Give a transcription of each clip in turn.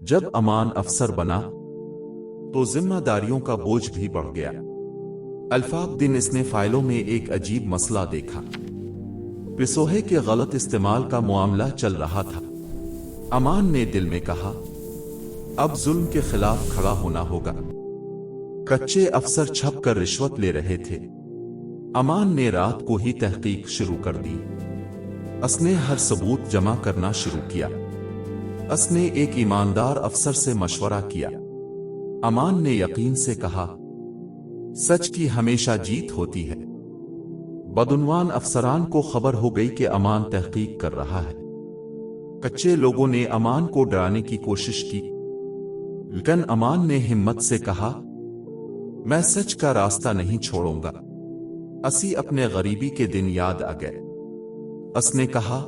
जब अमान अफसर बना तो जिम्मेदारियों का बोझ भी बढ़ गया। अल्फाक दिन इसने फाइलों में एक अजीब मसला देखा। पिसोहे के गलत इस्तेमाल का मामला चल रहा था। अमान ने दिल में कहा, अब जुल्म के खिलाफ खड़ा होना होगा। कच्चे अफसर छप कर रिश्वत ले रहे थे। अमान ने रात को ही तहकीक शुरू कर दी। उसने हर सबूत जमा करना शुरू किया। उसने एक ईमानदार अफसर से मशवरा किया। अमान ने यकीन से कहा, सच की हमेशा जीत होती है। बदउनवान अफसरान को खबर हो गई कि अमान तहकीक कर रहा है। कच्चे लोगों ने अमान को डराने की कोशिश की, लेकिन अमान ने हिम्मत से कहा, मैं सच का रास्ता नहीं छोड़ूंगा। असी अपने गरीबी के दिन याद आ गए। उसने कहा,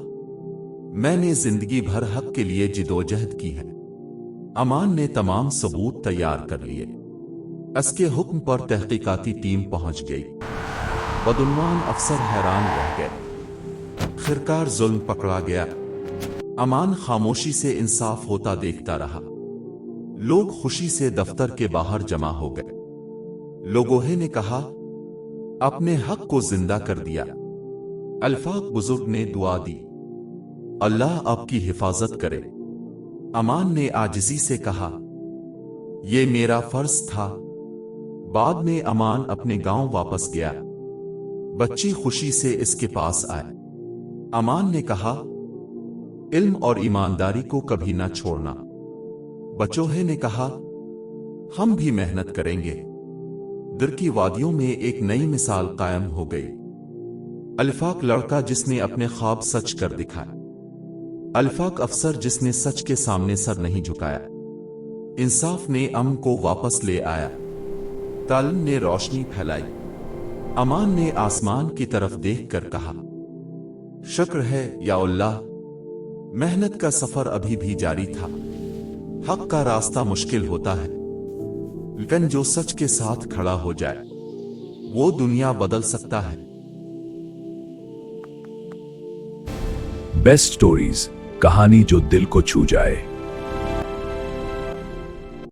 मैंने जिंदगी भर हक के लिए जिदोजहद की है। अमान ने तमाम सबूत तैयार कर लिए। उसके हुक्म पर तहकीकाती टीम पहुंच गई। बदउनवान अफसर हैरान रह गए। आखिरकार जुल्म पकड़ा गया। अमान खामोशी से इंसाफ होता देखता रहा। लोग खुशी से दफ्तर के बाहर जमा हो गए। लोगों ने कहा, अपने हक को जिंदा कर दिया। अल्फाक बुजुर्ग ने दुआ दी, अल्लाह आपकी हिफाजत करे। अमान ने आजिजी से कहा, यह मेरा फर्ज था। बाद में अमान अपने गांव वापस गया। बच्चे खुशी से इसके पास आए। अमान ने कहा, इल्म और ईमानदारी को कभी ना छोड़ना। बच्चों ने कहा, हम भी मेहनत करेंगे। दर की वादियों में एक नई मिसाल कायम हो गई। अल्फाक लड़का जिसने अपने ख्वाब सच कर दिखाया। अल्फाक अफसर जिसने सच के सामने सर नहीं झुकाया। इंसाफ ने अमन को वापस ले आया। तालीम ने रोशनी फैलाई। अमान ने आसमान की तरफ देखकर कहा, शुक्र है या अल्लाह, मेहनत का सफर अभी भी जारी था। हक का रास्ता मुश्किल होता है, लेकिन जो सच के साथ खड़ा हो जाए वो दुनिया बदल सकता है। बेस्ट स्टोरीज, कहानी जो दिल को छू जाए।